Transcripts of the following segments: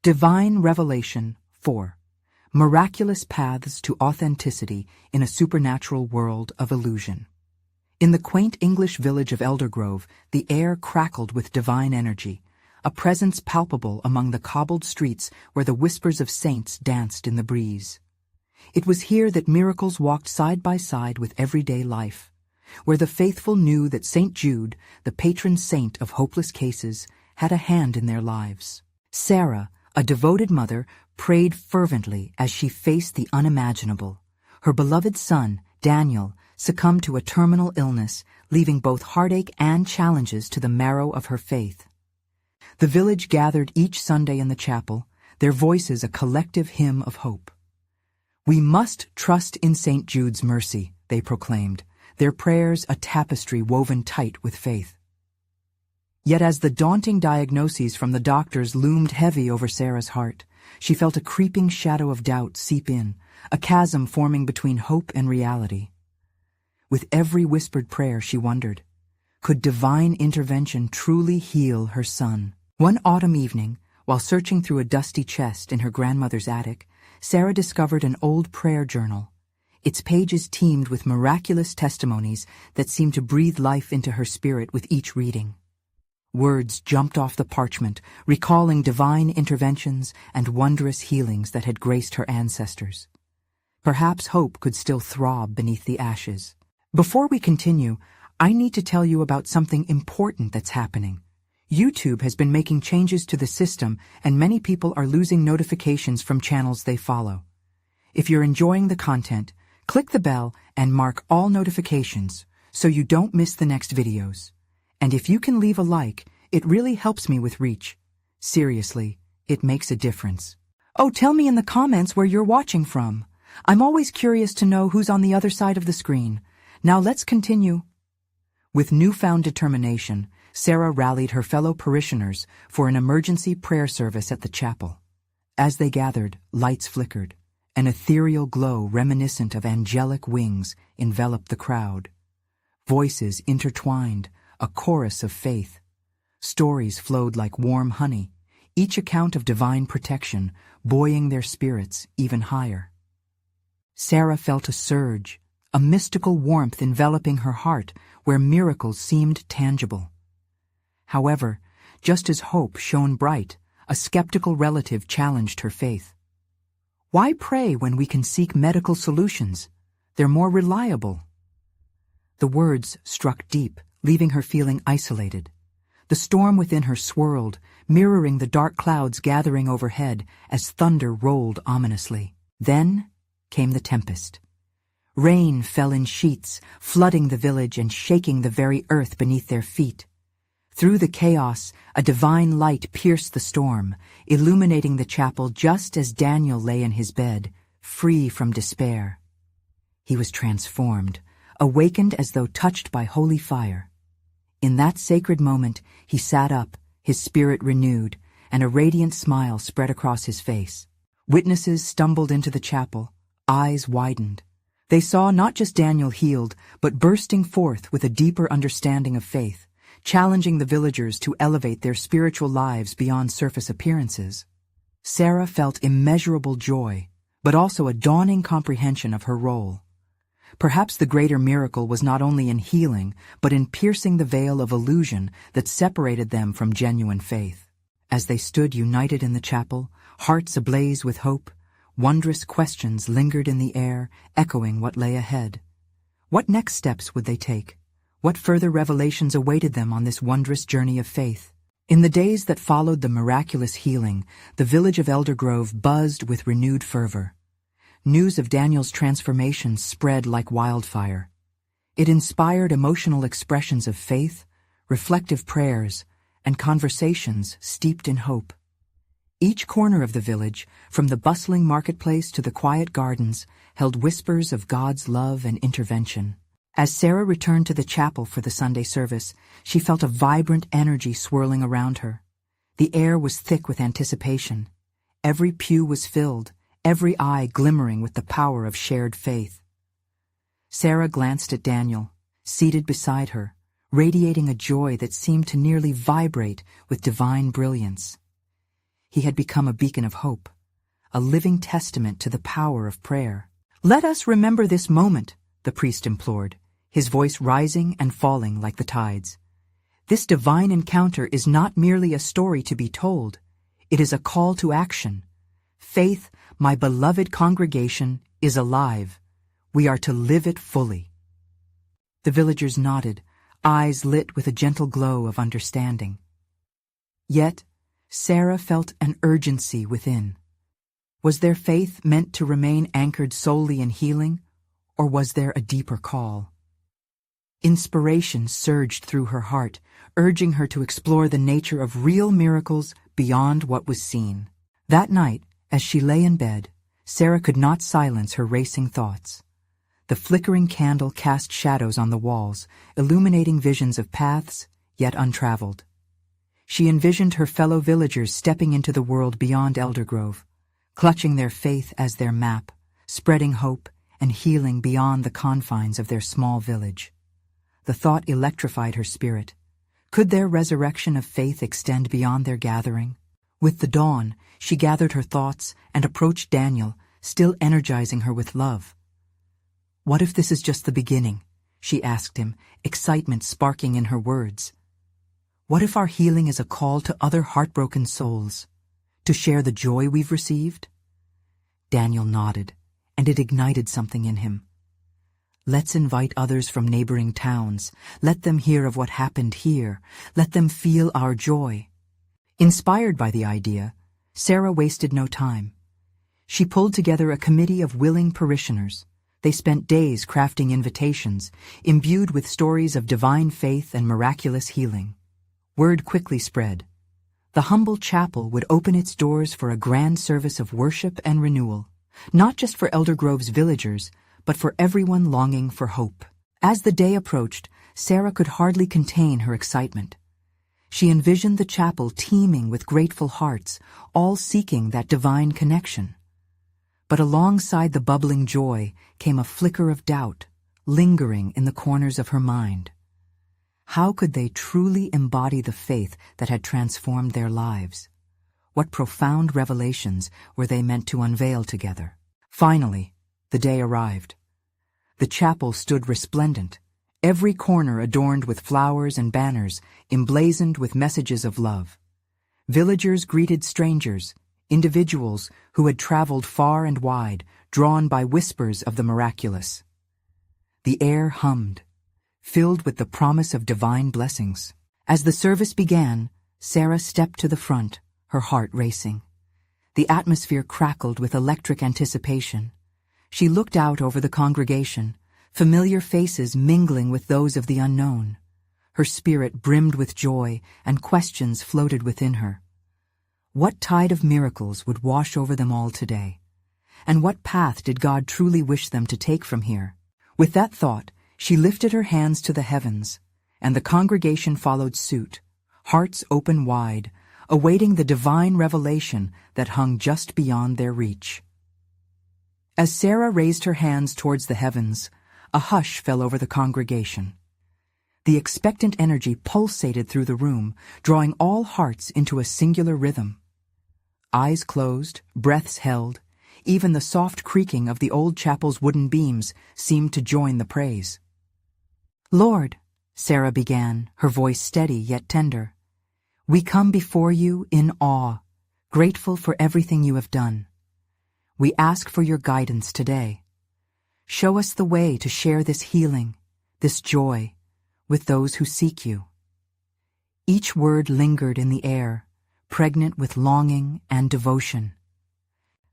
Divine Revelation 4. Miraculous Paths to Authenticity in a Supernatural World of Illusion. In the quaint English village of Eldergrove, the air crackled with divine energy, a presence palpable among the cobbled streets where the whispers of saints danced in the breeze. It was here that miracles walked side by side with everyday life, where the faithful knew that St. Jude, the patron saint of hopeless cases, had a hand in their lives. Sarah, a devoted mother, prayed fervently as she faced the unimaginable. Her beloved son, Daniel, succumbed to a terminal illness, leaving both heartache and challenges to the marrow of her faith. The village gathered each Sunday in the chapel, their voices a collective hymn of hope. "We must trust in St. Jude's mercy," they proclaimed, their prayers a tapestry woven tight with faith. Yet as the daunting diagnoses from the doctors loomed heavy over Sarah's heart, she felt a creeping shadow of doubt seep in, a chasm forming between hope and reality. With every whispered prayer, she wondered, could divine intervention truly heal her son? One autumn evening, while searching through a dusty chest in her grandmother's attic, Sarah discovered an old prayer journal. Its pages teemed with miraculous testimonies that seemed to breathe life into her spirit with each reading. Words jumped off the parchment, recalling divine interventions and wondrous healings that had graced her ancestors. Perhaps hope could still throb beneath the ashes. Before we continue, I need to tell you about something important that's happening. YouTube has been making changes to the system, and many people are losing notifications from channels they follow. If you're enjoying the content, click the bell and mark all notifications so you don't miss the next videos. And if you can leave a like, it really helps me with reach. Seriously, it makes a difference. Oh, tell me in the comments where you're watching from. I'm always curious to know who's on the other side of the screen. Now let's continue. With newfound determination, Sarah rallied her fellow parishioners for an emergency prayer service at the chapel. As they gathered, lights flickered. An ethereal glow reminiscent of angelic wings enveloped the crowd. Voices intertwined, a chorus of faith. Stories flowed like warm honey, each account of divine protection, buoying their spirits even higher. Sarah felt a surge, a mystical warmth enveloping her heart where miracles seemed tangible. However, just as hope shone bright, a skeptical relative challenged her faith. Why pray when we can seek medical solutions? They're more reliable. The words struck deep, leaving her feeling isolated. The storm within her swirled, mirroring the dark clouds gathering overhead as thunder rolled ominously. Then came the tempest. Rain fell in sheets, flooding the village and shaking the very earth beneath their feet. Through the chaos, a divine light pierced the storm, illuminating the chapel just as Daniel lay in his bed, free from despair. He was transformed, awakened as though touched by holy fire. In that sacred moment, he sat up, his spirit renewed, and a radiant smile spread across his face. Witnesses stumbled into the chapel, eyes widened. They saw not just Daniel healed, but bursting forth with a deeper understanding of faith, challenging the villagers to elevate their spiritual lives beyond surface appearances. Sarah felt immeasurable joy, but also a dawning comprehension of her role. Perhaps the greater miracle was not only in healing, but in piercing the veil of illusion that separated them from genuine faith. As they stood united in the chapel, hearts ablaze with hope, wondrous questions lingered in the air, echoing what lay ahead. What next steps would they take? What further revelations awaited them on this wondrous journey of faith? In the days that followed the miraculous healing, the village of Eldergrove buzzed with renewed fervor. News of Daniel's transformation spread like wildfire. It inspired emotional expressions of faith, reflective prayers, and conversations steeped in hope. Each corner of the village, from the bustling marketplace to the quiet gardens, held whispers of God's love and intervention. As Sarah returned to the chapel for the Sunday service, she felt a vibrant energy swirling around her. The air was thick with anticipation. Every pew was filled, every eye glimmering with the power of shared faith. Sarah glanced at Daniel, seated beside her, radiating a joy that seemed to nearly vibrate with divine brilliance. He had become a beacon of hope, a living testament to the power of prayer. "Let us remember this moment," the priest implored, his voice rising and falling like the tides. "This divine encounter is not merely a story to be told. It is a call to action. Faith, my beloved congregation, is alive. We are to live it fully." The villagers nodded, eyes lit with a gentle glow of understanding. Yet, Sarah felt an urgency within. Was their faith meant to remain anchored solely in healing, or was there a deeper call? Inspiration surged through her heart, urging her to explore the nature of real miracles beyond what was seen. That night, as she lay in bed, Sarah could not silence her racing thoughts. The flickering candle cast shadows on the walls, illuminating visions of paths yet untraveled. She envisioned her fellow villagers stepping into the world beyond Eldergrove, clutching their faith as their map, spreading hope and healing beyond the confines of their small village. The thought electrified her spirit. Could their resurrection of faith extend beyond their gathering? With the dawn, she gathered her thoughts and approached Daniel, still energizing her with love. "What if this is just the beginning?" she asked him, excitement sparking in her words. "What if our healing is a call to other heartbroken souls, to share the joy we've received?" Daniel nodded, and it ignited something in him. "Let's invite others from neighboring towns. Let them hear of what happened here. Let them feel our joy." Inspired by the idea, Sarah wasted no time. She pulled together a committee of willing parishioners. They spent days crafting invitations, imbued with stories of divine faith and miraculous healing. Word quickly spread. The humble chapel would open its doors for a grand service of worship and renewal, not just for Eldergrove's villagers, but for everyone longing for hope. As the day approached, Sarah could hardly contain her excitement. She envisioned the chapel teeming with grateful hearts, all seeking that divine connection. But alongside the bubbling joy came a flicker of doubt, lingering in the corners of her mind. How could they truly embody the faith that had transformed their lives? What profound revelations were they meant to unveil together? Finally, the day arrived. The chapel stood resplendent, every corner adorned with flowers and banners, emblazoned with messages of love. Villagers greeted strangers, individuals who had traveled far and wide, drawn by whispers of the miraculous. The air hummed, filled with the promise of divine blessings. As the service began, Sarah stepped to the front, her heart racing. The atmosphere crackled with electric anticipation. She looked out over the congregation, familiar faces mingling with those of the unknown. Her spirit brimmed with joy, and questions floated within her. What tide of miracles would wash over them all today? And what path did God truly wish them to take from here? With that thought, she lifted her hands to the heavens, and the congregation followed suit, hearts open wide, awaiting the divine revelation that hung just beyond their reach. As Sarah raised her hands towards the heavens, a hush fell over the congregation. The expectant energy pulsated through the room, drawing all hearts into a singular rhythm. Eyes closed, breaths held, even the soft creaking of the old chapel's wooden beams seemed to join the praise. "Lord," Sarah began, her voice steady yet tender, "we come before you in awe, grateful for everything you have done. We ask for your guidance today. Show us the way to share this healing, this joy, with those who seek you." Each word lingered in the air, pregnant with longing and devotion.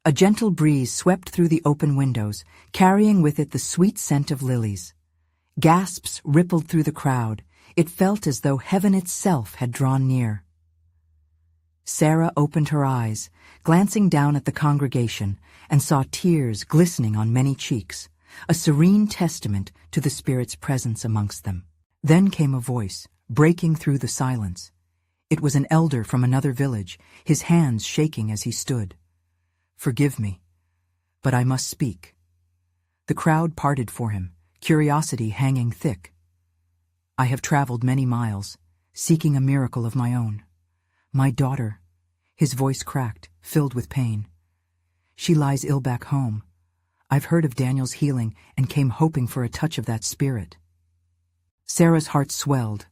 A gentle breeze swept through the open windows, carrying with it the sweet scent of lilies. Gasps rippled through the crowd. It felt as though heaven itself had drawn near. Sarah opened her eyes, glancing down at the congregation, and saw tears glistening on many cheeks, a serene testament to the Spirit's presence amongst them. Then came a voice, breaking through the silence. It was an elder from another village, his hands shaking as he stood. "Forgive me, but I must speak." The crowd parted for him, curiosity hanging thick. "I have traveled many miles, seeking a miracle of my own. My daughter, His voice cracked, filled with pain. "She lies ill back home. I've heard of Daniel's healing and came hoping for a touch of that spirit." Sarah's heart swelled.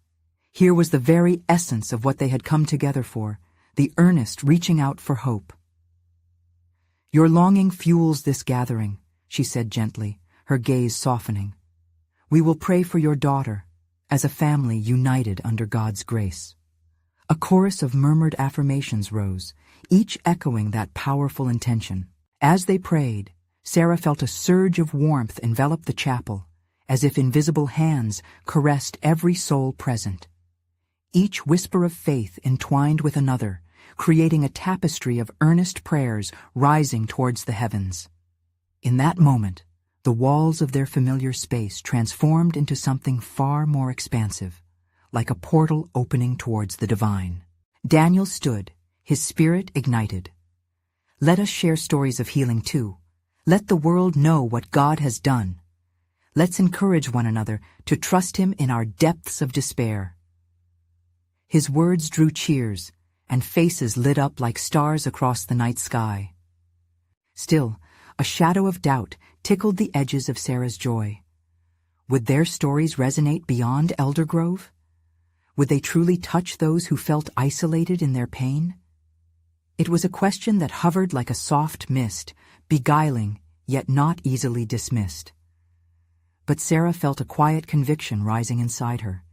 Here was the very essence of what they had come together for, the earnest reaching out for hope. "Your longing fuels this gathering," she said gently, her gaze softening. "We will pray for your daughter, as a family united under God's grace." A chorus of murmured affirmations rose, each echoing that powerful intention. As they prayed, Sarah felt a surge of warmth envelop the chapel, as if invisible hands caressed every soul present. Each whisper of faith entwined with another, creating a tapestry of earnest prayers rising towards the heavens. In that moment, the walls of their familiar space transformed into something far more expansive, like a portal opening towards the divine. Daniel stood, his spirit ignited. "Let us share stories of healing too. Let the world know what God has done. Let's encourage one another to trust Him in our depths of despair." His words drew cheers, and faces lit up like stars across the night sky. Still, a shadow of doubt tickled the edges of Sarah's joy. Would their stories resonate beyond Eldergrove? Would they truly touch those who felt isolated in their pain? It was a question that hovered like a soft mist, beguiling, yet not easily dismissed. But Sarah felt a quiet conviction rising inside her.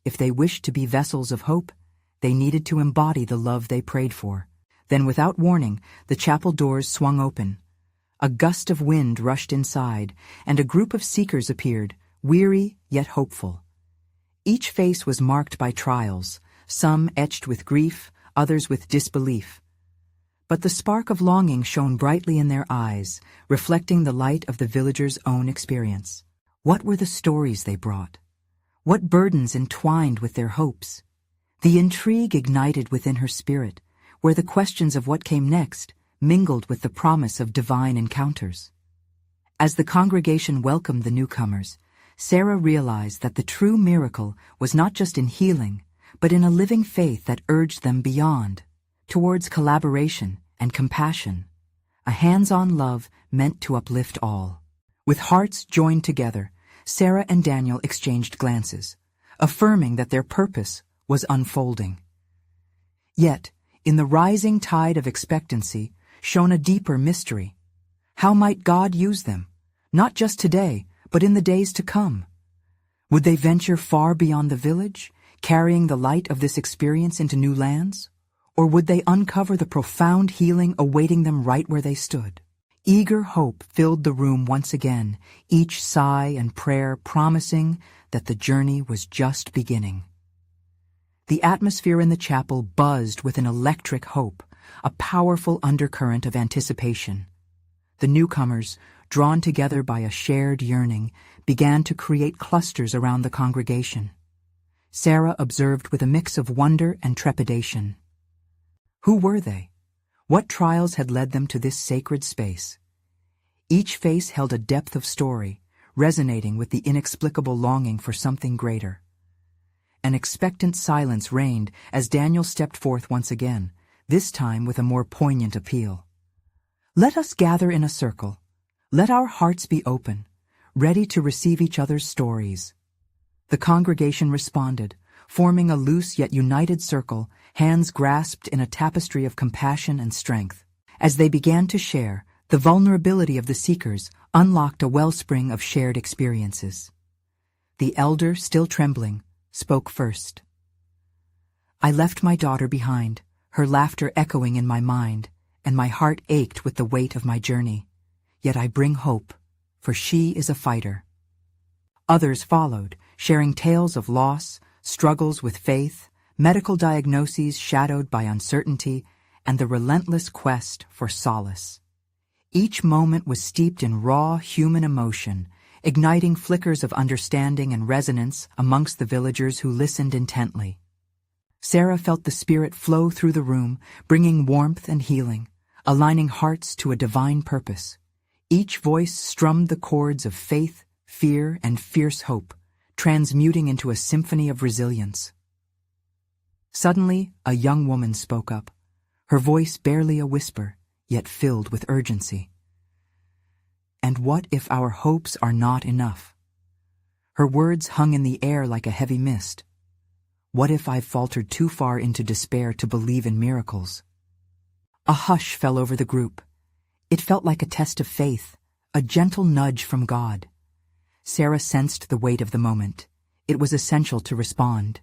If they wished to be vessels of hope, they needed to embody the love they prayed for. Then, without warning, the chapel doors swung open. A gust of wind rushed inside, and a group of seekers appeared, weary yet hopeful. Each face was marked by trials, some etched with grief, others with disbelief. But the spark of longing shone brightly in their eyes, reflecting the light of the villagers' own experience. What were the stories they brought? What burdens entwined with their hopes? The intrigue ignited within her spirit, where the questions of what came next mingled with the promise of divine encounters. As the congregation welcomed the newcomers, Sarah realized that the true miracle was not just in healing, but in a living faith that urged them beyond, towards collaboration and compassion, a hands-on love meant to uplift all. With hearts joined together, Sarah and Daniel exchanged glances, affirming that their purpose was unfolding. Yet, in the rising tide of expectancy, shone a deeper mystery. How might God use them, not just today, but in the days to come? Would they venture far beyond the village, carrying the light of this experience into new lands? Or would they uncover the profound healing awaiting them right where they stood? Eager hope filled the room once again, each sigh and prayer promising that the journey was just beginning. The atmosphere in the chapel buzzed with an electric hope, a powerful undercurrent of anticipation. The newcomers, drawn together by a shared yearning, began to create clusters around the congregation. Sarah observed with a mix of wonder and trepidation. Who were they? What trials had led them to this sacred space? Each face held a depth of story, resonating with the inexplicable longing for something greater. An expectant silence reigned as Daniel stepped forth once again, this time with a more poignant appeal. "Let us gather in a circle. Let our hearts be open, ready to receive each other's stories." The congregation responded, forming a loose yet united circle, hands grasped in a tapestry of compassion and strength. As they began to share, the vulnerability of the seekers unlocked a wellspring of shared experiences. The elder, still trembling, spoke first. "I left my daughter behind, her laughter echoing in my mind, and my heart ached with the weight of my journey. Yet I bring hope, for she is a fighter." Others followed, sharing tales of loss, struggles with faith, medical diagnoses shadowed by uncertainty, and the relentless quest for solace. Each moment was steeped in raw human emotion, igniting flickers of understanding and resonance amongst the villagers who listened intently. Sarah felt the Spirit flow through the room, bringing warmth and healing, aligning hearts to a divine purpose. Each voice strummed the chords of faith, fear, and fierce hope, transmuting into a symphony of resilience. Suddenly, a young woman spoke up, her voice barely a whisper, yet filled with urgency. "And what if our hopes are not enough?" Her words hung in the air like a heavy mist. "What if I've faltered too far into despair to believe in miracles?" A hush fell over the group. It felt like a test of faith, a gentle nudge from God. Sarah sensed the weight of the moment. It was essential to respond.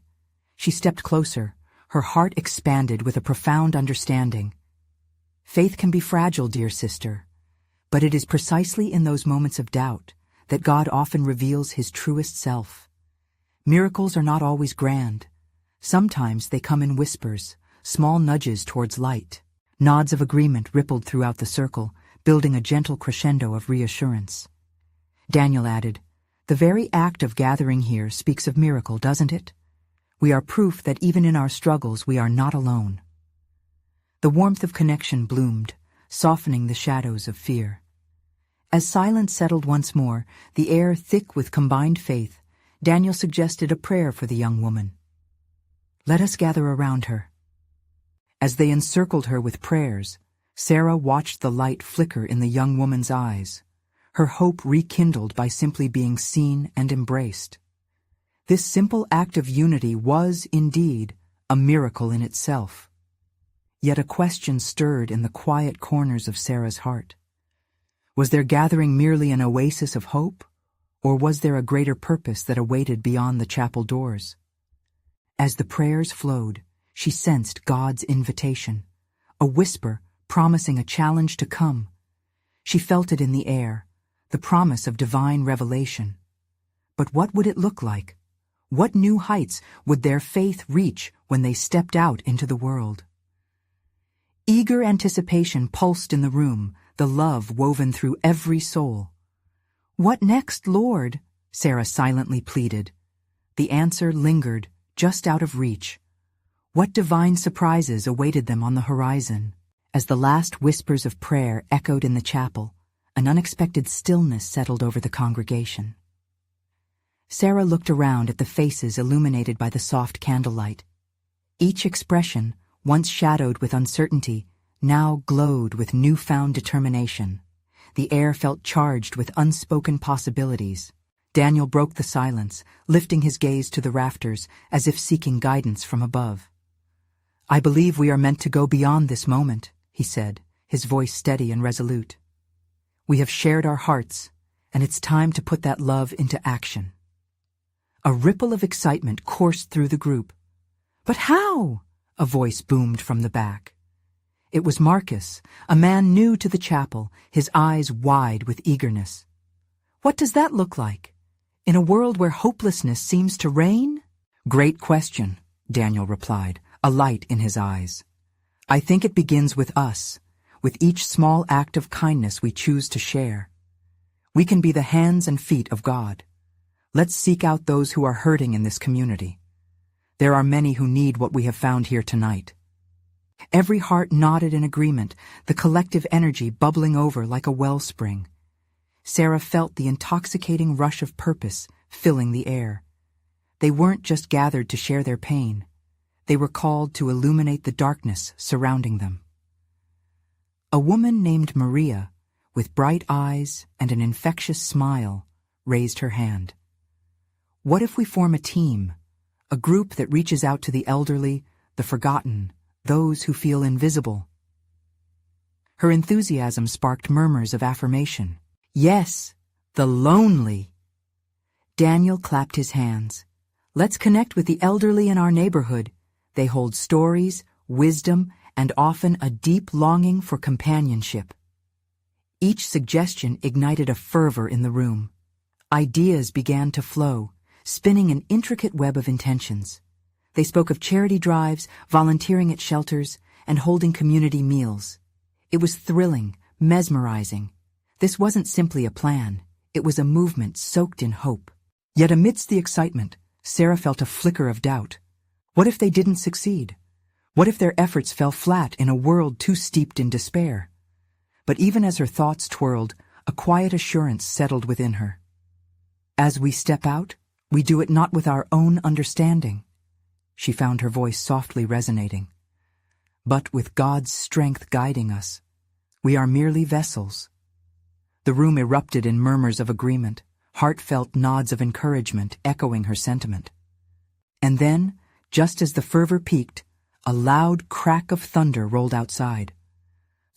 She stepped closer, her heart expanded with a profound understanding. Faith can be fragile, dear sister, but it is precisely in those moments of doubt that God often reveals His truest self. Miracles are not always grand. Sometimes they come in whispers, small nudges towards light. Nods of agreement rippled throughout the circle, building a gentle crescendo of reassurance. Daniel added, "The very act of gathering here speaks of miracle, doesn't it? We are proof that even in our struggles we are not alone." The warmth of connection bloomed, softening the shadows of fear. As silence settled once more, the air thick with combined faith, Daniel suggested a prayer for the young woman. "Let us gather around her." As they encircled her with prayers, Sarah watched the light flicker in the young woman's eyes, her hope rekindled by simply being seen and embraced. This simple act of unity was, indeed, a miracle in itself. Yet a question stirred in the quiet corners of Sarah's heart. Was their gathering merely an oasis of hope, or was there a greater purpose that awaited beyond the chapel doors? As the prayers flowed, she sensed God's invitation, a whisper promising a challenge to come. She felt it in the air, the promise of divine revelation. But what would it look like? What new heights would their faith reach when they stepped out into the world? Eager anticipation pulsed in the room, the love woven through every soul. "What next, Lord?" Sarah silently pleaded. The answer lingered, just out of reach. What divine surprises awaited them on the horizon? As the last whispers of prayer echoed in the chapel, an unexpected stillness settled over the congregation. Sarah looked around at the faces illuminated by the soft candlelight. Each expression, once shadowed with uncertainty, now glowed with newfound determination. The air felt charged with unspoken possibilities. Daniel broke the silence, lifting his gaze to the rafters as if seeking guidance from above. "I believe we are meant to go beyond this moment," he said, his voice steady and resolute. "We have shared our hearts, and it's time to put that love into action." A ripple of excitement coursed through the group. "But how?" a voice boomed from the back. It was Marcus, a man new to the chapel, his eyes wide with eagerness. "What does that look like? In a world where hopelessness seems to reign?" "Great question," Daniel replied, a light in his eyes. "I think it begins with us, with each small act of kindness we choose to share. We can be the hands and feet of God. Let's seek out those who are hurting in this community. There are many who need what we have found here tonight." Every heart nodded in agreement, the collective energy bubbling over like a wellspring. Sarah felt the intoxicating rush of purpose filling the air. They weren't just gathered to share their pain. They were called to illuminate the darkness surrounding them. A woman named Maria, with bright eyes and an infectious smile, raised her hand. "What if we form a team, a group that reaches out to the elderly, the forgotten, those who feel invisible?" Her enthusiasm sparked murmurs of affirmation. "Yes, the lonely." Daniel clapped his hands. "Let's connect with the elderly in our neighborhood. They hold stories, wisdom, and often a deep longing for companionship." Each suggestion ignited a fervor in the room. Ideas began to flow, spinning an intricate web of intentions. They spoke of charity drives, volunteering at shelters, and holding community meals. It was thrilling, mesmerizing. This wasn't simply a plan. It was a movement soaked in hope. Yet amidst the excitement, Sarah felt a flicker of doubt. What if they didn't succeed? What if their efforts fell flat in a world too steeped in despair? But even as her thoughts twirled, a quiet assurance settled within her. As we step out, we do it not with our own understanding. She found her voice softly resonating, but with God's strength guiding us. We are merely vessels. The room erupted in murmurs of agreement, heartfelt nods of encouragement echoing her sentiment. And then, just as the fervor peaked, a loud crack of thunder rolled outside.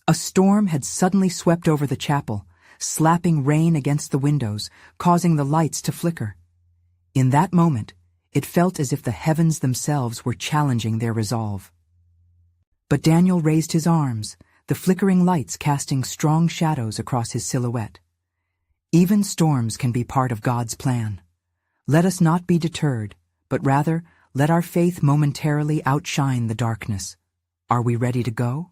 A storm had suddenly swept over the chapel, slapping rain against the windows, causing the lights to flicker. In that moment, it felt as if the heavens themselves were challenging their resolve. But Daniel raised his arms, the flickering lights casting strong shadows across his silhouette. Even storms can be part of God's plan. Let us not be deterred, but rather let our faith momentarily outshine the darkness. Are we ready to go?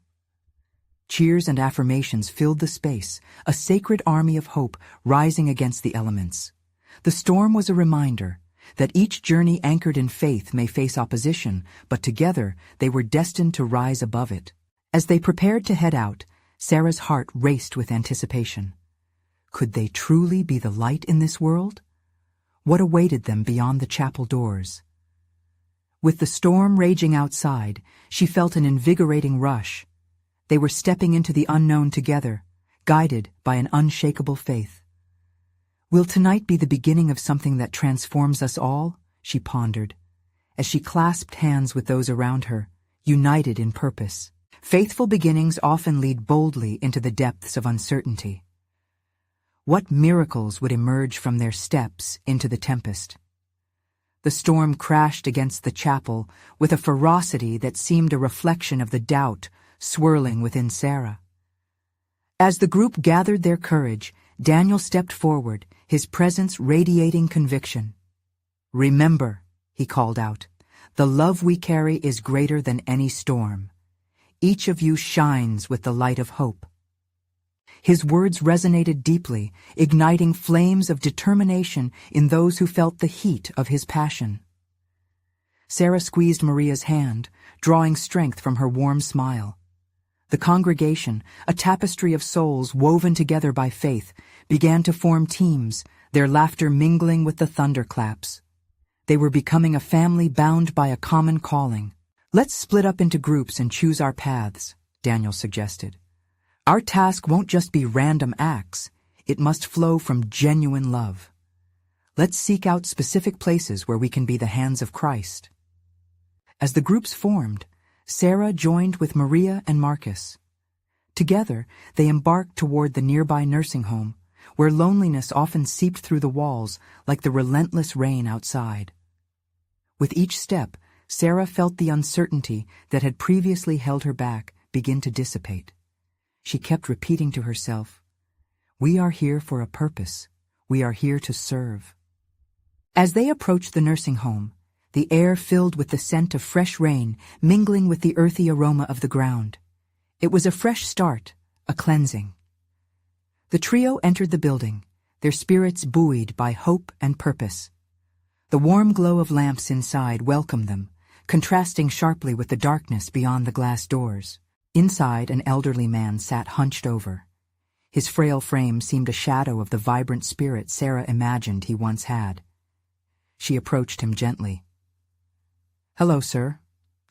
Cheers and affirmations filled the space, a sacred army of hope rising against the elements. The storm was a reminder that each journey anchored in faith may face opposition, but together they were destined to rise above it. As they prepared to head out, Sarah's heart raced with anticipation. Could they truly be the light in this world? What awaited them beyond the chapel doors? With the storm raging outside, she felt an invigorating rush. They were stepping into the unknown together, guided by an unshakable faith. Will tonight be the beginning of something that transforms us all? She pondered, as she clasped hands with those around her, united in purpose. Faithful beginnings often lead boldly into the depths of uncertainty. What miracles would emerge from their steps into the tempest? The storm crashed against the chapel with a ferocity that seemed a reflection of the doubt swirling within Sarah. As the group gathered their courage, Daniel stepped forward, his presence radiating conviction. "Remember," he called out, "the love we carry is greater than any storm. Each of you shines with the light of hope." His words resonated deeply, igniting flames of determination in those who felt the heat of his passion. Sarah squeezed Maria's hand, drawing strength from her warm smile. The congregation, a tapestry of souls woven together by faith, began to form teams, their laughter mingling with the thunderclaps. They were becoming a family bound by a common calling. "Let's split up into groups and choose our paths," Daniel suggested. "Our task won't just be random acts, it must flow from genuine love. Let's seek out specific places where we can be the hands of Christ." As the groups formed, Sarah joined with Maria and Marcus. Together, they embarked toward the nearby nursing home, where loneliness often seeped through the walls like the relentless rain outside. With each step, Sarah felt the uncertainty that had previously held her back begin to dissipate. She kept repeating to herself, "We are here for a purpose. We are here to serve." As they approached the nursing home, the air filled with the scent of fresh rain mingling with the earthy aroma of the ground. It was a fresh start, a cleansing. The trio entered the building, their spirits buoyed by hope and purpose. The warm glow of lamps inside welcomed them, contrasting sharply with the darkness beyond the glass doors. Inside, an elderly man sat hunched over. His frail frame seemed a shadow of the vibrant spirit Sarah imagined he once had. She approached him gently. "Hello, sir.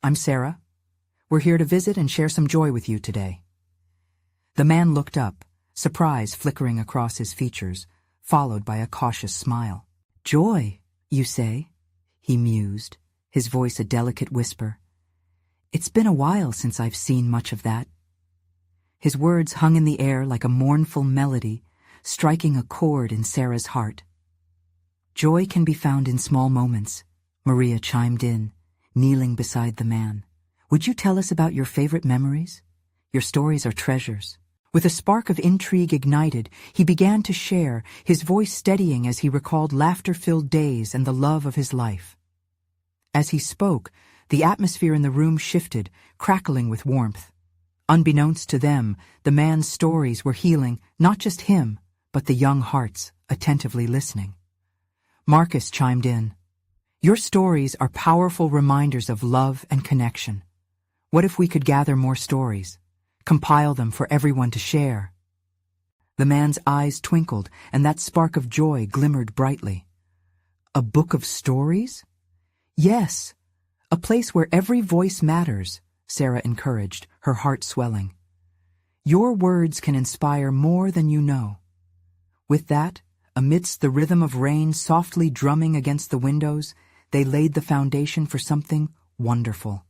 I'm Sarah. We're here to visit and share some joy with you today." The man looked up, surprise flickering across his features, followed by a cautious smile. "Joy, you say?" he mused, his voice a delicate whisper. "It's been a while since I've seen much of that." His words hung in the air like a mournful melody, striking a chord in Sarah's heart. "Joy can be found in small moments," Maria chimed in, kneeling beside the man. "Would you tell us about your favorite memories? Your stories are treasures." With a spark of intrigue ignited, he began to share, his voice steadying as he recalled laughter-filled days and the love of his life. As he spoke, the atmosphere in the room shifted, crackling with warmth. Unbeknownst to them, the man's stories were healing not just him, but the young hearts attentively listening. Marcus chimed in. "Your stories are powerful reminders of love and connection. What if we could gather more stories, compile them for everyone to share?" The man's eyes twinkled, and that spark of joy glimmered brightly. "A book of stories?" "Yes. A place where every voice matters, Sarah encouraged, her heart swelling. Your words can inspire more than you know. With that, amidst the rhythm of rain softly drumming against the windows, they laid the foundation for something wonderful.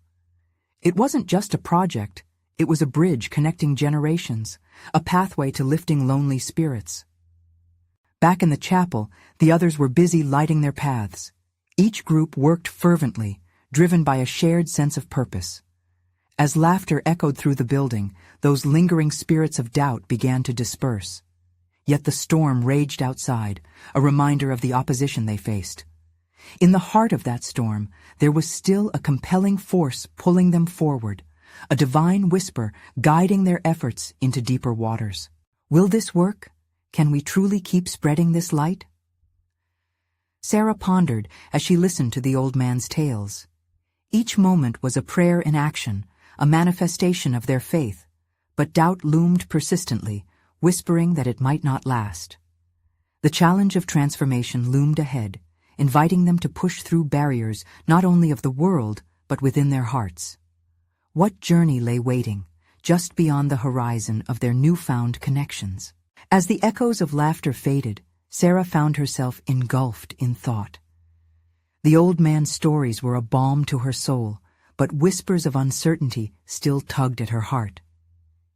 It wasn't just a project, it was a bridge connecting generations, a pathway to lifting lonely spirits. Back in the chapel, the others were busy lighting their paths. Each group worked fervently, driven by a shared sense of purpose. As laughter echoed through the building, those lingering spirits of doubt began to disperse. Yet the storm raged outside, a reminder of the opposition they faced. In the heart of that storm, there was still a compelling force pulling them forward, a divine whisper guiding their efforts into deeper waters. Will this work? Can we truly keep spreading this light? Sarah pondered as she listened to the old man's tales. Each moment was a prayer in action, a manifestation of their faith, but doubt loomed persistently, whispering that it might not last. The challenge of transformation loomed ahead, inviting them to push through barriers not only of the world, but within their hearts. What journey lay waiting, just beyond the horizon of their newfound connections? As the echoes of laughter faded, Sarah found herself engulfed in thought. The old man's stories were a balm to her soul, but whispers of uncertainty still tugged at her heart.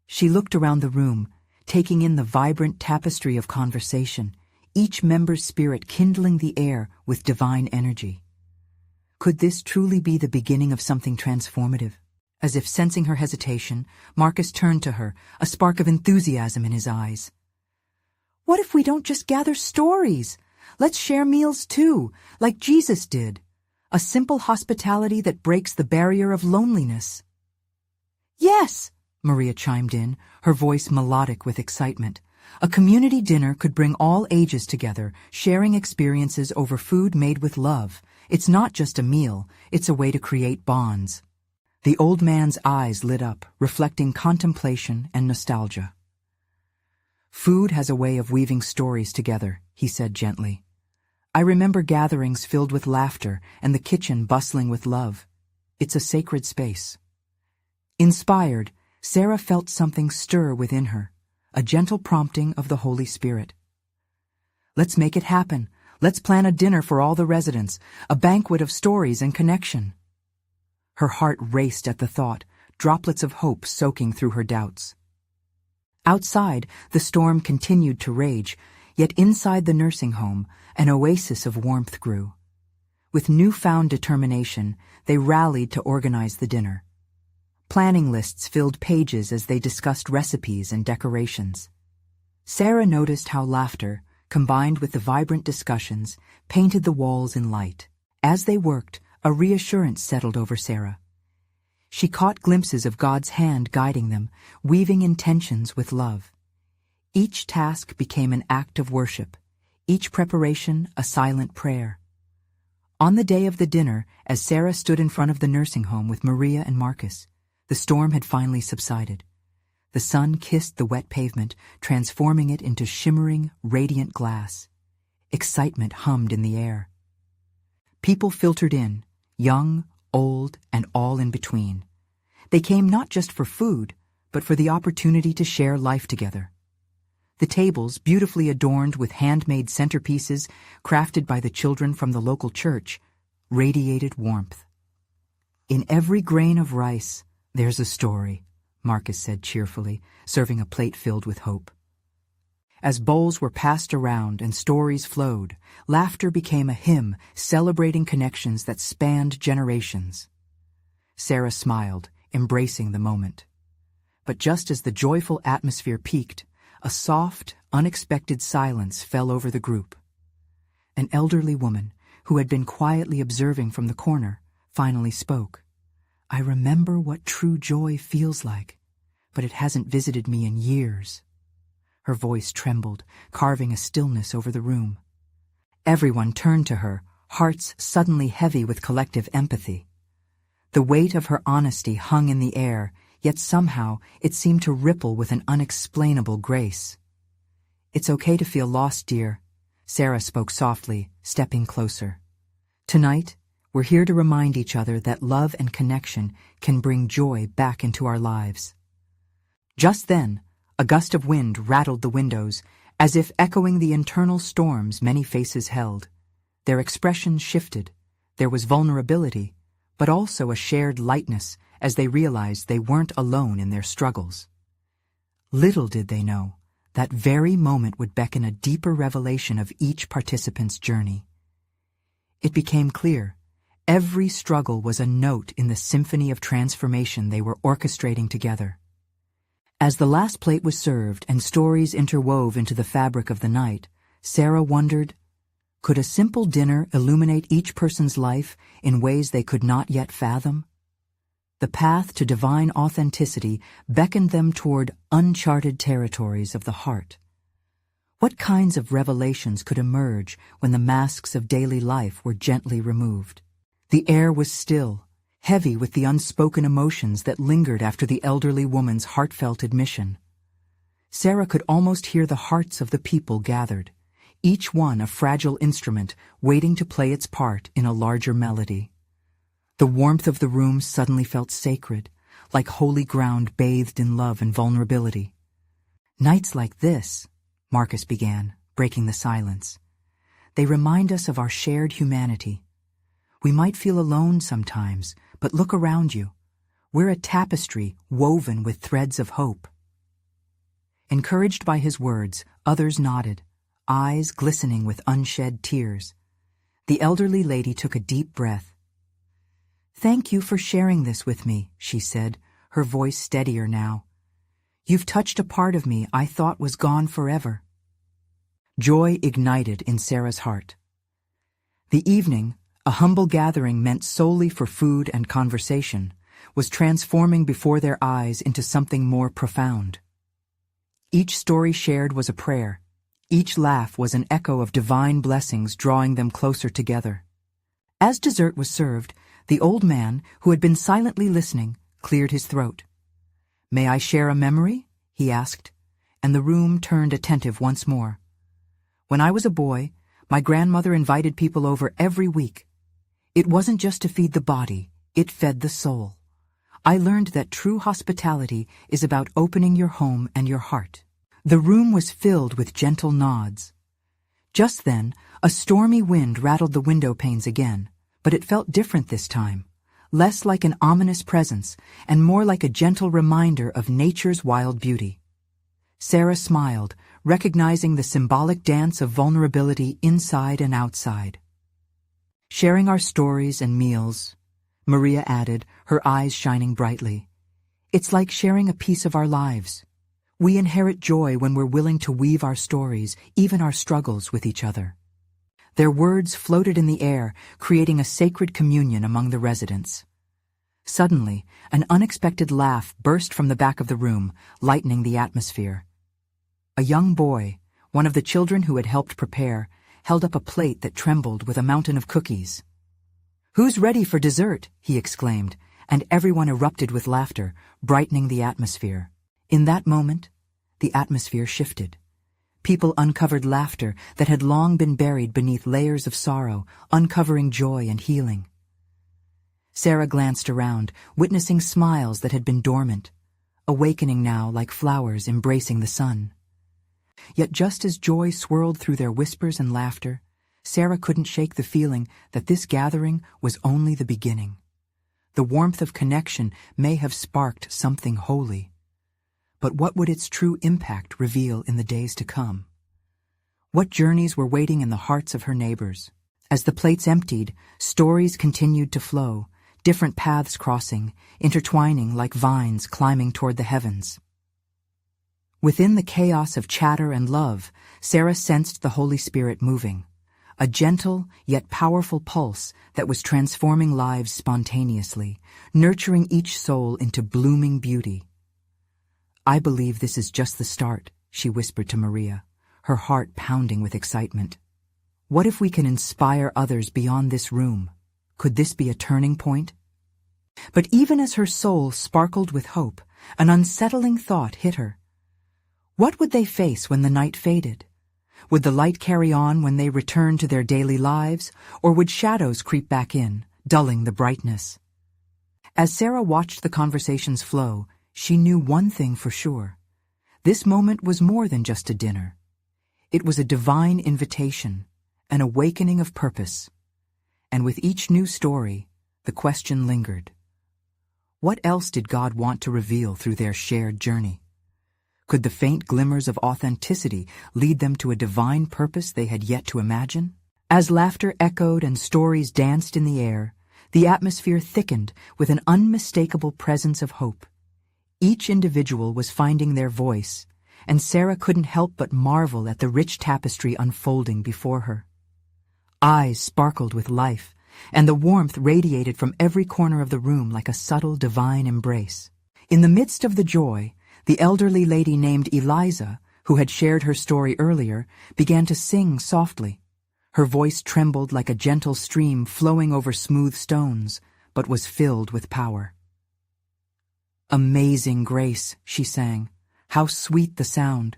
She looked around the room, taking in the vibrant tapestry of conversation, each member's spirit kindling the air with divine energy. Could this truly be the beginning of something transformative? As if sensing her hesitation, Marcus turned to her, a spark of enthusiasm in his eyes. What if we don't just gather stories? Let's share meals too, like Jesus did. A simple hospitality that breaks the barrier of loneliness. Yes, Maria chimed in, her voice melodic with excitement. A community dinner could bring all ages together, sharing experiences over food made with love. It's not just a meal, it's a way to create bonds. The old man's eyes lit up, reflecting contemplation and nostalgia. Food has a way of weaving stories together, he said gently. I remember gatherings filled with laughter and the kitchen bustling with love. It's a sacred space. Inspired, Sarah felt something stir within her, a gentle prompting of the Holy Spirit. Let's make it happen. Let's plan a dinner for all the residents, a banquet of stories and connection. Her heart raced at the thought, droplets of hope soaking through her doubts. Outside, the storm continued to rage, yet inside the nursing home, an oasis of warmth grew. With newfound determination, they rallied to organize the dinner. Planning lists filled pages as they discussed recipes and decorations. Sarah noticed how laughter, combined with the vibrant discussions, painted the walls in light. As they worked, a reassurance settled over Sarah. She caught glimpses of God's hand guiding them, weaving intentions with love. Each task became an act of worship, each preparation a silent prayer. On the day of the dinner, as Sarah stood in front of the nursing home with Maria and Marcus, the storm had finally subsided. The sun kissed the wet pavement, transforming it into shimmering, radiant glass. Excitement hummed in the air. People filtered in, young, old, and all in between. They came not just for food, but for the opportunity to share life together. The tables, beautifully adorned with handmade centerpieces crafted by the children from the local church, radiated warmth. In every grain of rice, there's a story, Marcus said cheerfully, serving a plate filled with hope. As bowls were passed around and stories flowed, laughter became a hymn celebrating connections that spanned generations. Sarah smiled, embracing the moment. But just as the joyful atmosphere peaked, a soft, unexpected silence fell over the group. An elderly woman, who had been quietly observing from the corner, finally spoke. I remember what true joy feels like, but it hasn't visited me in years. Her voice trembled, carving a stillness over the room. Everyone turned to her, hearts suddenly heavy with collective empathy. The weight of her honesty hung in the air, yet somehow it seemed to ripple with an unexplainable grace. It's okay to feel lost, dear, Sarah spoke softly, stepping closer. Tonight, We're here to remind each other that love and connection can bring joy back into our lives. Just then, a gust of wind rattled the windows, as if echoing the internal storms many faces held. Their expressions shifted. There was vulnerability, but also a shared lightness as they realized they weren't alone in their struggles. Little did they know, that very moment would beckon a deeper revelation of each participant's journey. It became clear, every struggle was a note in the symphony of transformation they were orchestrating together. As the last plate was served and stories interwove into the fabric of the night, Sarah wondered, could a simple dinner illuminate each person's life in ways they could not yet fathom? The path to divine authenticity beckoned them toward uncharted territories of the heart. What kinds of revelations could emerge when the masks of daily life were gently removed? The air was still, heavy with the unspoken emotions that lingered after the elderly woman's heartfelt admission. Sarah could almost hear the hearts of the people gathered, each one a fragile instrument waiting to play its part in a larger melody. The warmth of the room suddenly felt sacred, like holy ground bathed in love and vulnerability. Nights like this, Marcus began, breaking the silence, they remind us of our shared humanity. We might feel alone sometimes, but look around you. We're a tapestry woven with threads of hope. Encouraged by his words, others nodded, eyes glistening with unshed tears. The elderly lady took a deep breath. "Thank you for sharing this with me," she said, her voice steadier now. "You've touched a part of me I thought was gone forever." Joy ignited in Sarah's heart. The evening, a humble gathering meant solely for food and conversation, was transforming before their eyes into something more profound. Each story shared was a prayer. Each laugh was an echo of divine blessings drawing them closer together. As dessert was served, the old man, who had been silently listening, cleared his throat. "May I share a memory?" he asked, and the room turned attentive once more. "When I was a boy, my grandmother invited people over every week. It wasn't just to feed the body, it fed the soul. I learned that true hospitality is about opening your home and your heart." The room was filled with gentle nods. Just then, a stormy wind rattled the window panes again, but it felt different this time, less like an ominous presence and more like a gentle reminder of nature's wild beauty. Sarah smiled, recognizing the symbolic dance of vulnerability inside and outside. "Sharing our stories and meals," Maria added, her eyes shining brightly. "It's like sharing a piece of our lives. We inherit joy when we're willing to weave our stories, even our struggles, with each other." Their words floated in the air, creating a sacred communion among the residents. Suddenly, an unexpected laugh burst from the back of the room, lightening the atmosphere. A young boy, one of the children who had helped prepare, held up a plate that trembled with a mountain of cookies. "Who's ready for dessert?" he exclaimed, and everyone erupted with laughter, brightening the atmosphere. In that moment, the atmosphere shifted. People uncovered laughter that had long been buried beneath layers of sorrow, uncovering joy and healing. Sarah glanced around, witnessing smiles that had been dormant, awakening now like flowers embracing the sun. Yet just as joy swirled through their whispers and laughter, Sarah couldn't shake the feeling that this gathering was only the beginning. The warmth of connection may have sparked something holy. But what would its true impact reveal in the days to come? What journeys were waiting in the hearts of her neighbors? As the plates emptied, stories continued to flow, different paths crossing, intertwining like vines climbing toward the heavens. Within the chaos of chatter and love, Sarah sensed the Holy Spirit moving, a gentle yet powerful pulse that was transforming lives spontaneously, nurturing each soul into blooming beauty. "I believe this is just the start," she whispered to Maria, her heart pounding with excitement. "What if we can inspire others beyond this room? Could this be a turning point?" But even as her soul sparkled with hope, an unsettling thought hit her. What would they face when the night faded? Would the light carry on when they returned to their daily lives, or would shadows creep back in, dulling the brightness. As Sarah watched the conversations flow, she knew one thing for sure. This moment was more than just a dinner. It was a divine invitation, an awakening of purpose. And with each new story, the question lingered. What else did God want to reveal through their shared journey? Could the faint glimmers of authenticity lead them to a divine purpose they had yet to imagine? As laughter echoed and stories danced in the air, the atmosphere thickened with an unmistakable presence of hope. Each individual was finding their voice, and Sarah couldn't help but marvel at the rich tapestry unfolding before her. Eyes sparkled with life, and the warmth radiated from every corner of the room like a subtle divine embrace. In the midst of the joy, the elderly lady named Eliza, who had shared her story earlier, began to sing softly. Her voice trembled like a gentle stream flowing over smooth stones, but was filled with power. "Amazing grace," she sang. "How sweet the sound."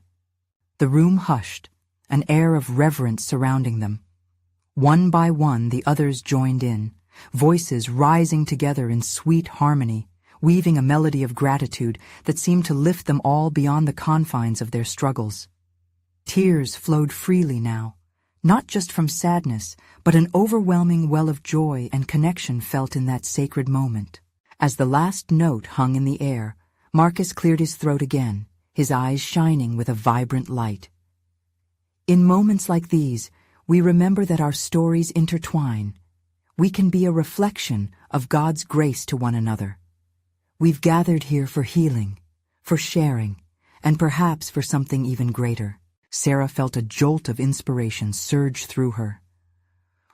The room hushed, an air of reverence surrounding them. One by one the others joined in, voices rising together in sweet harmony, weaving a melody of gratitude that seemed to lift them all beyond the confines of their struggles. Tears flowed freely now, not just from sadness, but an overwhelming well of joy and connection felt in that sacred moment. As the last note hung in the air, Marcus cleared his throat again, his eyes shining with a vibrant light. In moments like these, we remember that our stories intertwine. We can be a reflection of God's grace to one another. We've gathered here for healing, for sharing, and perhaps for something even greater. Sarah felt a jolt of inspiration surge through her.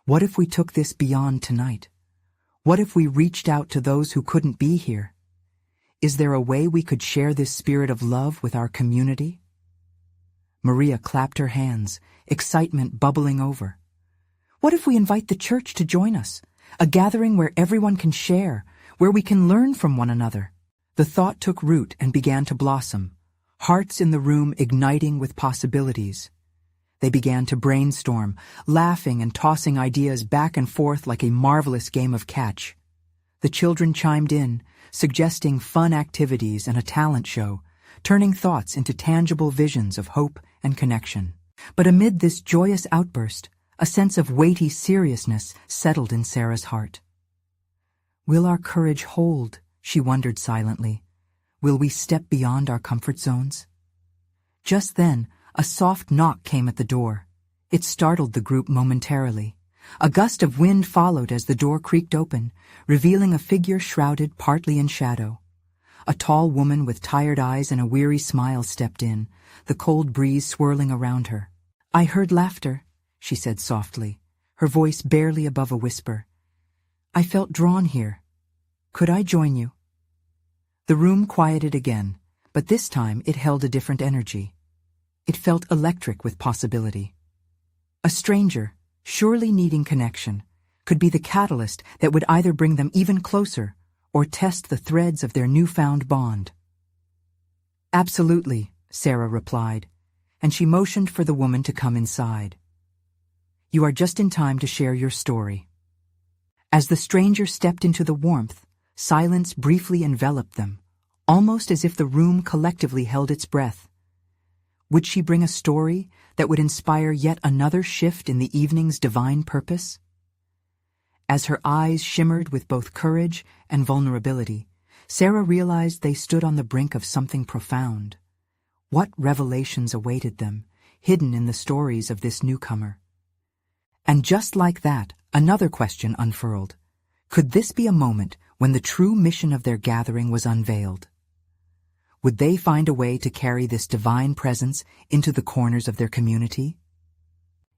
What if we took this beyond tonight? What if we reached out to those who couldn't be here? Is there a way we could share this spirit of love with our community? Maria clapped her hands, excitement bubbling over. What if we invite the church to join us? A gathering where everyone can share, where we can learn from one another. The thought took root and began to blossom, hearts in the room igniting with possibilities. They began to brainstorm, laughing and tossing ideas back and forth like a marvelous game of catch. The children chimed in, suggesting fun activities and a talent show, turning thoughts into tangible visions of hope and connection. But amid this joyous outburst, a sense of weighty seriousness settled in Sarah's heart. Will our courage hold? She wondered silently. Will we step beyond our comfort zones? Just then, a soft knock came at the door. It startled the group momentarily. A gust of wind followed as the door creaked open, revealing a figure shrouded partly in shadow. A tall woman with tired eyes and a weary smile stepped in, the cold breeze swirling around her. "I heard laughter," she said softly, her voice barely above a whisper. "I felt drawn here. Could I join you?" The room quieted again, but this time it held a different energy. It felt electric with possibility. A stranger, surely needing connection, could be the catalyst that would either bring them even closer or test the threads of their newfound bond. "Absolutely," Sarah replied, and she motioned for the woman to come inside. "You are just in time to share your story." As the stranger stepped into the warmth, silence briefly enveloped them, almost as if the room collectively held its breath. Would she bring a story that would inspire yet another shift in the evening's divine purpose? As her eyes shimmered with both courage and vulnerability, Sarah realized they stood on the brink of something profound. What revelations awaited them, hidden in the stories of this newcomer? And just like that, another question unfurled. Could this be a moment when the true mission of their gathering was unveiled? Would they find a way to carry this divine presence into the corners of their community?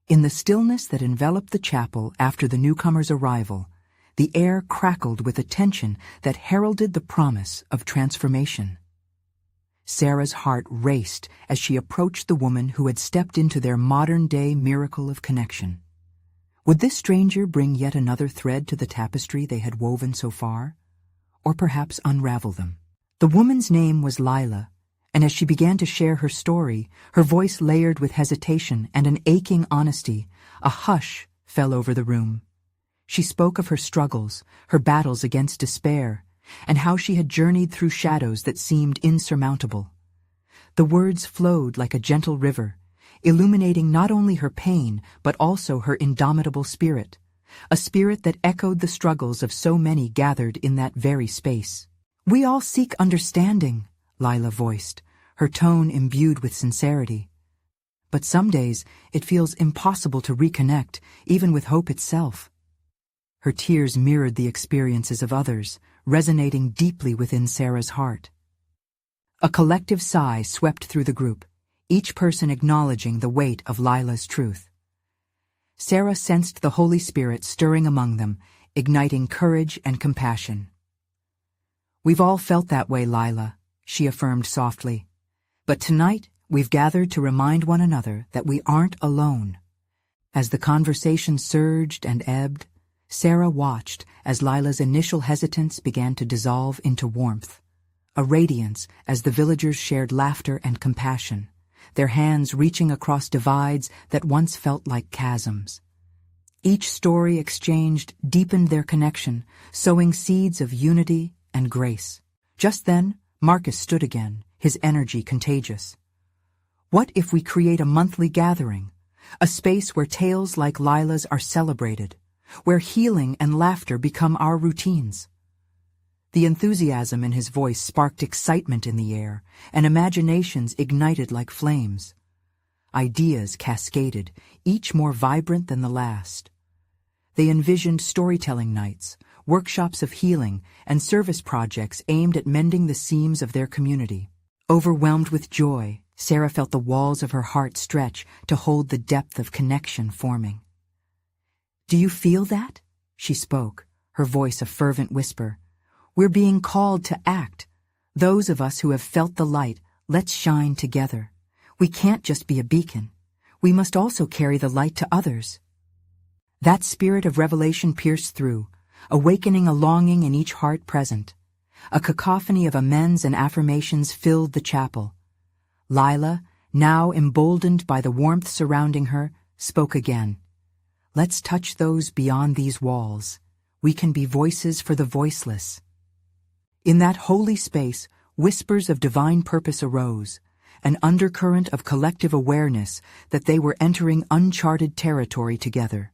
In the stillness that enveloped the chapel after the newcomer's arrival, the air crackled with a tension that heralded the promise of transformation. Sarah's heart raced as she approached the woman who had stepped into their modern-day miracle of connection. Would this stranger bring yet another thread to the tapestry they had woven so far, or perhaps unravel them? The woman's name was Lila, and as she began to share her story, her voice layered with hesitation and an aching honesty, a hush fell over the room. She spoke of her struggles, her battles against despair, and how she had journeyed through shadows that seemed insurmountable. The words flowed like a gentle river, illuminating not only her pain but also her indomitable spirit, a spirit that echoed the struggles of so many gathered in that very space. "We all seek understanding," Lila voiced, her tone imbued with sincerity. "But some days it feels impossible to reconnect, even with hope itself." Her tears mirrored the experiences of others, resonating deeply within Sarah's heart. A collective sigh swept through the group, each person acknowledging the weight of Lila's truth. Sarah sensed the Holy Spirit stirring among them, igniting courage and compassion. "We've all felt that way, Lila," she affirmed softly. "But tonight we've gathered to remind one another that we aren't alone." As the conversation surged and ebbed, Sarah watched as Lila's initial hesitance began to dissolve into warmth, a radiance as the villagers shared laughter and compassion, their hands reaching across divides that once felt like chasms. Each story exchanged deepened their connection, sowing seeds of unity and grace. Just then, Marcus stood again, his energy contagious. "What if we create a monthly gathering, a space where tales like Lila's are celebrated, where healing and laughter become our routines?" The enthusiasm in his voice sparked excitement in the air, and imaginations ignited like flames. Ideas cascaded, each more vibrant than the last. They envisioned storytelling nights, workshops of healing, and service projects aimed at mending the seams of their community. Overwhelmed with joy, Sarah felt the walls of her heart stretch to hold the depth of connection forming. "Do you feel that?" she spoke, her voice a fervent whisper. "We're being called to act. Those of us who have felt the light, let's shine together. We can't just be a beacon. We must also carry the light to others." That spirit of revelation pierced through, awakening a longing in each heart present. A cacophony of amens and affirmations filled the chapel. Lila, now emboldened by the warmth surrounding her, spoke again. "Let's touch those beyond these walls. We can be voices for the voiceless." In that holy space, whispers of divine purpose arose, an undercurrent of collective awareness that they were entering uncharted territory together.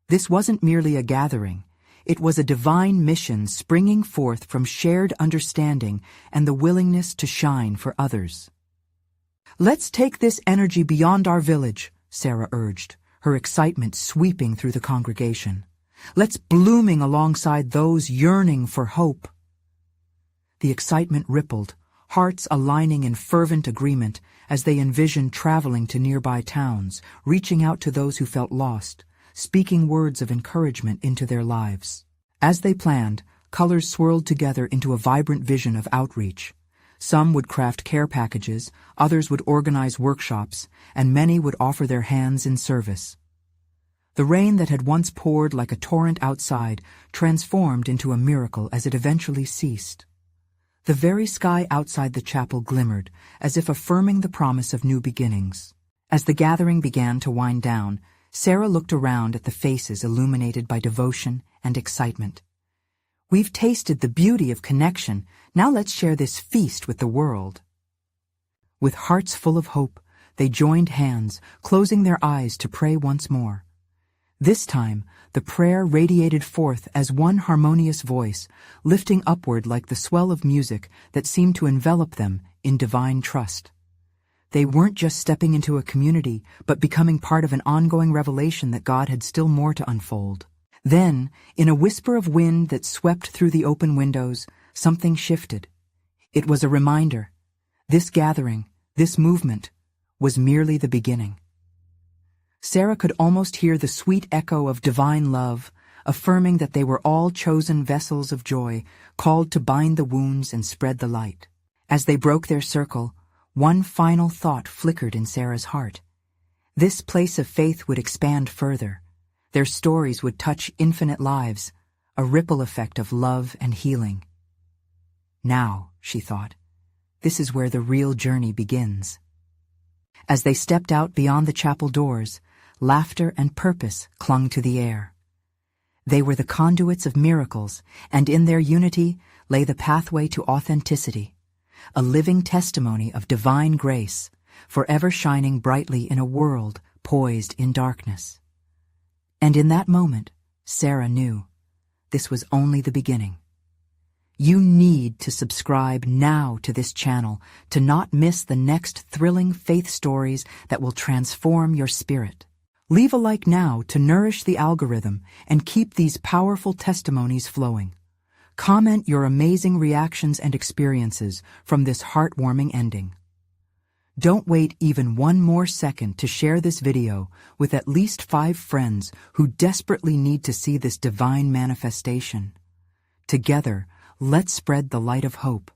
This wasn't merely a gathering. It was a divine mission springing forth from shared understanding and the willingness to shine for others. "Let's take this energy beyond our village," Sarah urged, her excitement sweeping through the congregation. "Let's blooming alongside those yearning for hope." The excitement rippled, hearts aligning in fervent agreement as they envisioned traveling to nearby towns, reaching out to those who felt lost, speaking words of encouragement into their lives. As they planned, colors swirled together into a vibrant vision of outreach. Some would craft care packages, others would organize workshops, and many would offer their hands in service. The rain that had once poured like a torrent outside transformed into a miracle as it eventually ceased. The very sky outside the chapel glimmered, as if affirming the promise of new beginnings. As the gathering began to wind down, Sarah looked around at the faces illuminated by devotion and excitement. "We've tasted the beauty of connection, now let's share this feast with the world." With hearts full of hope, they joined hands, closing their eyes to pray once more. This time, the prayer radiated forth as one harmonious voice, lifting upward like the swell of music that seemed to envelop them in divine trust. They weren't just stepping into a community, but becoming part of an ongoing revelation that God had still more to unfold. Then, in a whisper of wind that swept through the open windows, something shifted. It was a reminder. This gathering, this movement, was merely the beginning. Sarah could almost hear the sweet echo of divine love, affirming that they were all chosen vessels of joy, called to bind the wounds and spread the light. As they broke their circle, one final thought flickered in Sarah's heart. This place of faith would expand further. Their stories would touch infinite lives, a ripple effect of love and healing. Now, she thought, this is where the real journey begins. As they stepped out beyond the chapel doors, laughter and purpose clung to the air. They were the conduits of miracles, and in their unity lay the pathway to authenticity, a living testimony of divine grace, forever shining brightly in a world poised in darkness. And in that moment, Sarah knew this was only the beginning. You need to subscribe now to this channel to not miss the next thrilling faith stories that will transform your spirit. Leave a like now to nourish the algorithm and keep these powerful testimonies flowing. Comment your amazing reactions and experiences from this heartwarming ending. Don't wait even one more second to share this video with at least 5 friends who desperately need to see this divine manifestation. Together, let's spread the light of hope.